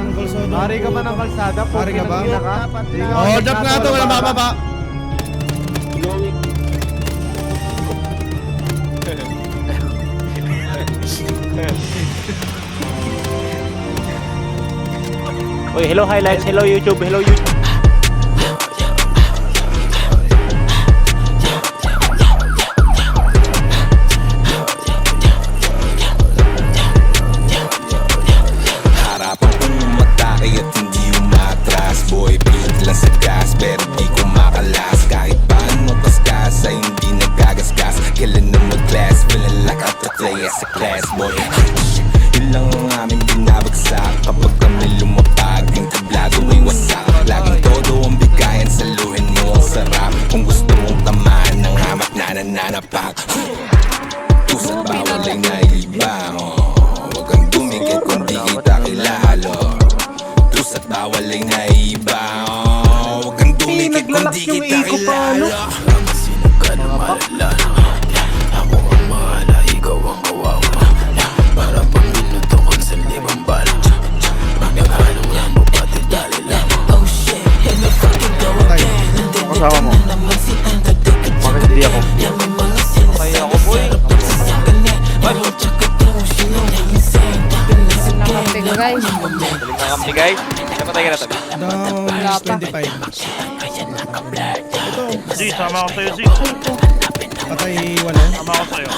Uncle Sodo. Hari ka ba ng kalsada? Hari ka ba? Hold up nga to, wala mababa. Uy, hello highlights, hello YouTube, hello YouTube. Harapan kong umatake at hindi umatras. Boy, beat lang sa gas pero di ko makalas. Kahit paano kaskas ay hindi nagagasgas. Kailan na mag-class, feeling like I'm the play as a class boy. Yun lang ang aming binabagsak. Kapag kami lumapag, ang tablado ay wasak. Laging todo ang bigayan, saluhin mo ang sarap. Kung gusto mong tamaan ng hamak na nananapak, tusat bawal ay naibang. Huwag kang dumikit kung di kita kilala. Tusat bawal ay naibang. Huwag kang dumikit kung di kita kilala. Sino ka na malala? Ako ang mahala, ikaw ang kawawa. Para pang minuto kung sa libang bala. Magkakalang lang mo pati dali lang. Oh shit, and the fucking go again. Kasama mo. Bakit hindi ako? Kaya ako boy. Kampi guys. Napatay ka na tabi. Down 25. Ito, Z, sama ako sa'yo, Z. patay 8. Sama ako sa'yo.